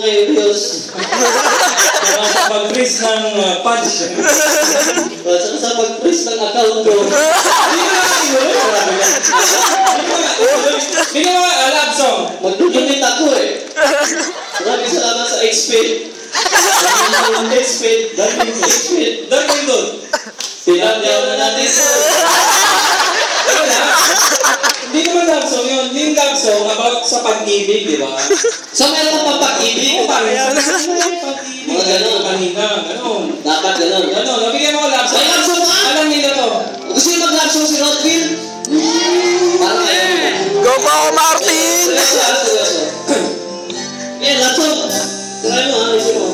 kay Rios. Sa pag-freeze ng punch. Saka sa pag-freeze ng account ko. Hindi ka mga love song. Mag-donate ako eh. Maraming salamat sa XP. Daging doon. Pinagyaw na natin. Hindi naman love song yun. Yung love song about sa pag-ibig, di ba? So meron kang pag-ibig? Mga gano'n, kanina, gano'n. Dapat gano'n. Gano'n, nabigyan mo love song. May love song ka? Alam nila to. Gusto niyo mag-love song si Rodville? Parang ayaw. Go Paco Martin! Eh, love song. Try mo ha, isip mo.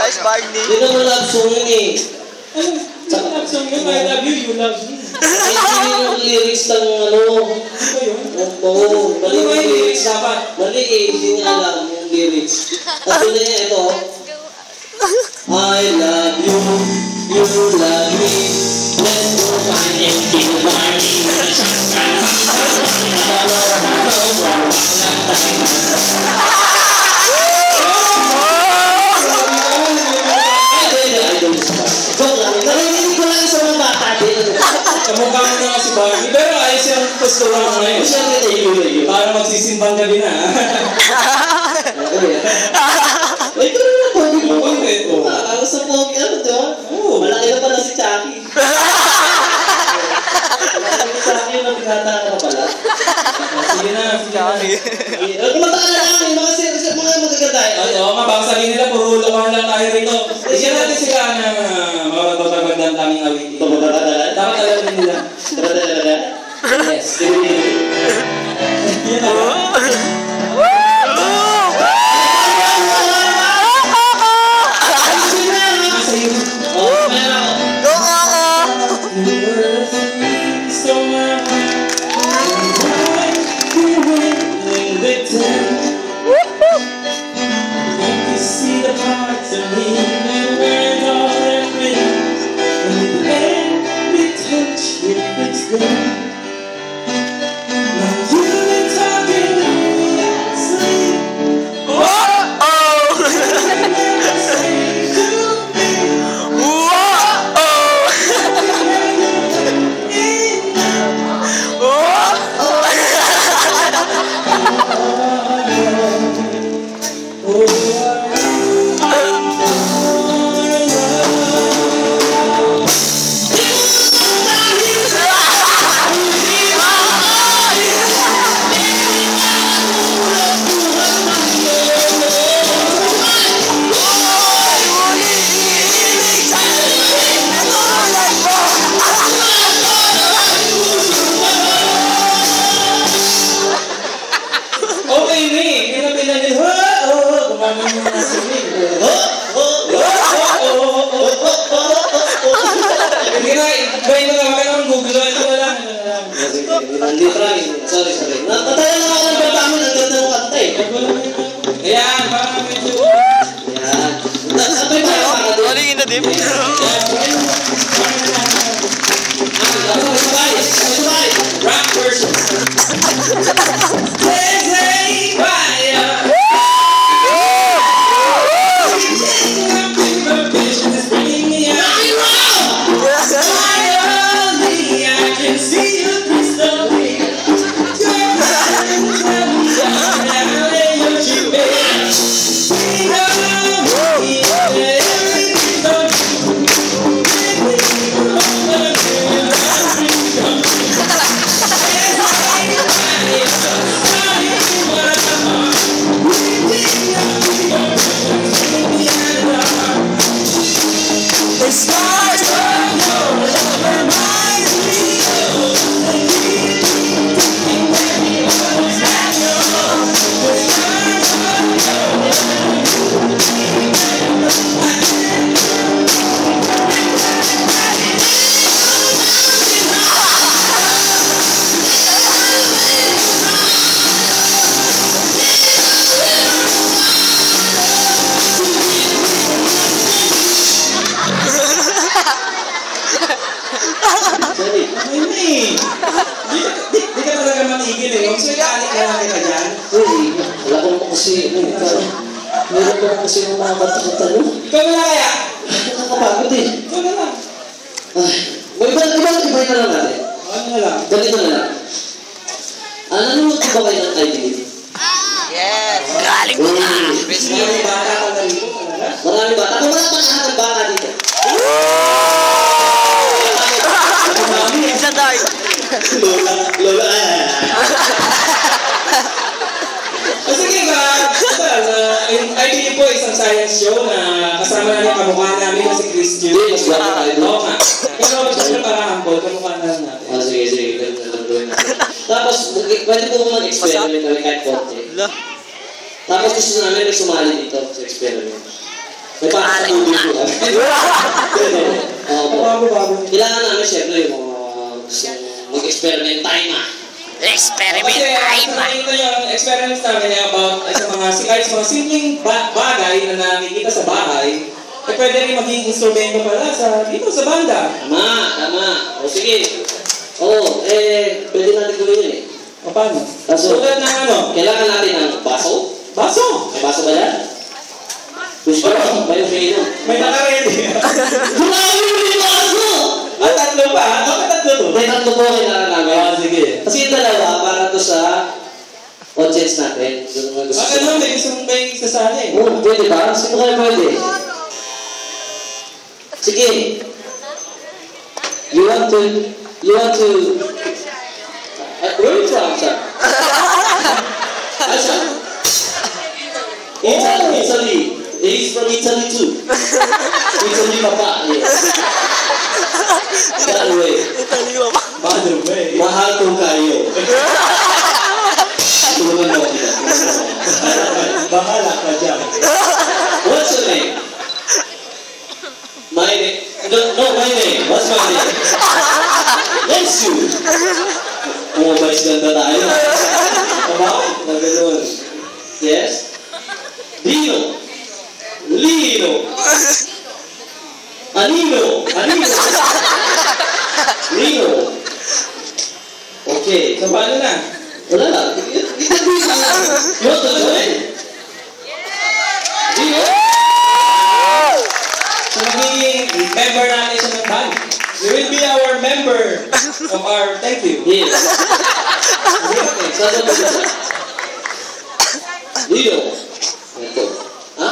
Nice bag ni. Yun ang love song yun eh. Ano? Love song yun, I love you, you love me. Hindi yung lyrics ng ano. Ano ba yun? Oo, mali Ano ba yung yung lyrics. lyrics dapat? Mali eh, hindi niya alam yung lyrics. Tapos na niya ito. I love you, you love me. Let's go find it, keep running. Joke lang, narinig ko lang sa mga bata din. Kamukha mo na si Barbie, pero ayos yung postura mo ngayon. Siyempre, tayo. Para magsisimbang gabi na. Ay, pero na pogi mo. Bakit? Oo. Ako sa pogi, ano, di ba? Oo. Malaki na pala si Chucky. Malaki si Chucky na tinataka ka pala. Sige na, sige na. Kumanta ka na lang, yung mga magaganda. Oo nga, baka sabihin nila, puro lokohan lang tayo rito. Bigyan natin sila ng mga tatagandang taming awitin. Dapat alam din nila. Yes. Yan na. Nasa iyo. Oh, meron ako. Go Coco! You were free, so my heart you went with them. You see the parts of me that weren't all that rings. And every touch reflects them. Now you've been talking to me nicely. Okay, May. Pinapilan nyo. Gumamit mo na si May. Gawin mo na. Wala kang Google. Ito na lang. Hindi try. Sorry. Natatayan lang ako ng bata mo. Nagkanta ng kanta eh. Ayan, parang medyo... Yan. Sabay ba yung mga doon? Rolling in the deep. Sabay. Rock version. There's a fire. It's bringing me out. Finally, I can see you crystal clear. You're trying to tell me down and I lay your cheek bare. We know everything's gonna be I Okay na eh. Di ka talaga matigil eh. Huwag sulikalik na lang kita dyan. Uy, wala ko naman kasi, meron ko kasi yung mga kata-kata. Ikaw na lang kaya. Nakakapagod eh. Ikaw na lang. Ay, iba na lang natin. Ano na lang? Ganito na lang. Nanonood ko ba kayo ng IDL? Yes! Galing mo na! Marami bata ka na dito talaga. Marami bata. Kung wala pa lahat ng bata dito. Isa tayo! Lola. Sige ba, yung IDL po isang science show na kasama namin yung kamukha namin na si Chris Q. Mas bata tayo. Oo nga. Pero siyempre parang humble, kamukha na lang natin. Sige. Ganun na lang natin. Tapos, pwede po mag-experiment kami kahit konti. Tapos gusto namin may sumali dito sa experiment. May parang sa movie po kami. Bago-bago. Kailangan namin siyempre yung gustong mag-experiment tayo na. Experiment Kasi time! ito yung experiments namin about sa mga simpleng bagay na nakikita sa bahay, eh pwede rin maging instrumento pala dito sa banda. Tama. O sige. Pwede natin gawin yun eh. O paano? Kaso, Tulad ng ano? kailangan natin ng baso. Baso! May baso ba yan? Gusto ko, may umiinom. May nakaredy. Grabe yung baso! Tatlo pa? Bakit tatlo to? May tatlo po kailangan namin. Sige. Kasi yung dalawa, para to sa audience natin. Yung mga gusto Bakit naman may gusto mong may sasali? Pwede ba? Sino kayo pwede? Sige. You want to, where are you from, sir? Asa? Italy. He's from Italy too. Italy papa, yes. By the way, By the way. mahal ko kayo. Tulungan mo kita. Bahala ka dyan. What's your name? My name? No, my name. What's my name? That's you. Umabais ganda tayo. Tama? Naganoon. Yes? Lino. Anino. Lino. Okay. So paano na? Wala lang. Itabi na lang. You want to join? Lino? So magiging member natin siya ng band. You will be our member of our thank you. Yes. Saan ba siya? Lino. Ito. Ha?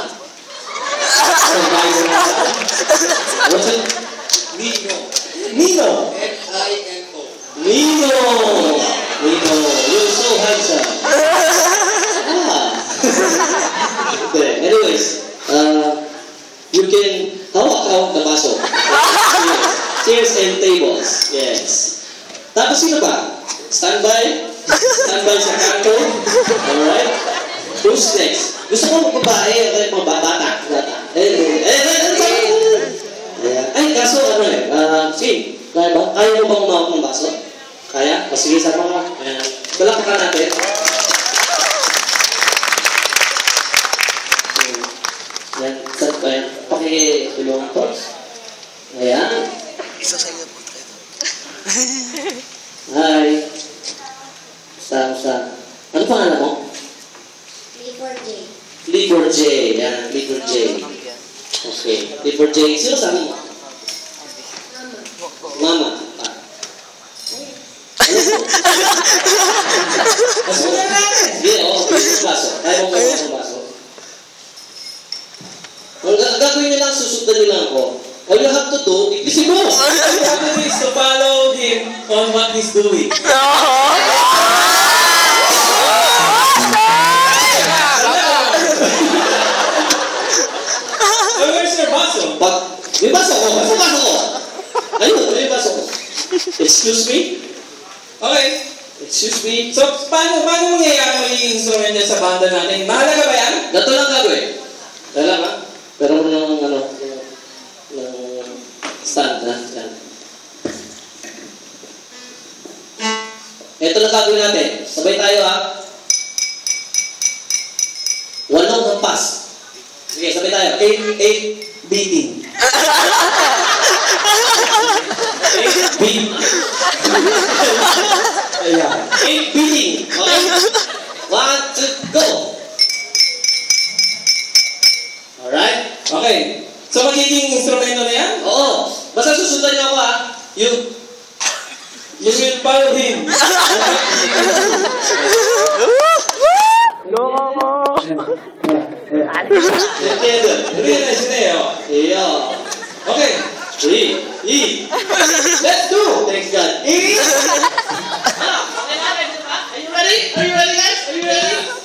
What's it? Nino. Nino! You're so handsome. Anyways, you can hawak the baso. Chairs and tables. Yes. Tapos sino pa? Standby sa kanto. Alright? Who's next? Gusto ko babae o mga bata. Ay, kaso sige. Kaya mo bang umawak ng baso? Kaya? O sige, sama ka. Balakpakan natin. Yan. Pakitulungan ko. Ayan. Isa sa iyo po. Hi. Basta. Ano pangalan mo? Clifford J. Yan, Clifford J. Okay. Clifford J. Sino sa mo? Mama. Masunan natin. Hindi, pwede yung baso. Kaya mo yung baso. Ang gagawin nyo lang, susundan nyo lang ako. All you have to do, ipisin mo! All you have to do is to follow him on what he's doing. Where's your baso? May baso ko! May baso ko! Ayun, may baso ko. Excuse me? Okay. Excuse me? So, paano mangyayari magiging instrument niya sa banda natin? Mahalaga ba yan? Gato lang gagawin. Dala ka? Pero kung ng stand na. Yan. Ito lang gagawin natin. Sabay tayo ha. 8 hampas. Sige, sabay tayo. 8 beating. 8 beat. Ayan. 8 beating. Okay? 1, 2, go! Alright? Okay. So, magiging instrumento na yan? Oo. Basta susundan niyo ako ha. You will follow him. Together. Realize na yun. Yeah. Okay. E. Let's do. Thanks God. E. Okay na, ready ba? Are you ready? Are you ready guys? Are you ready?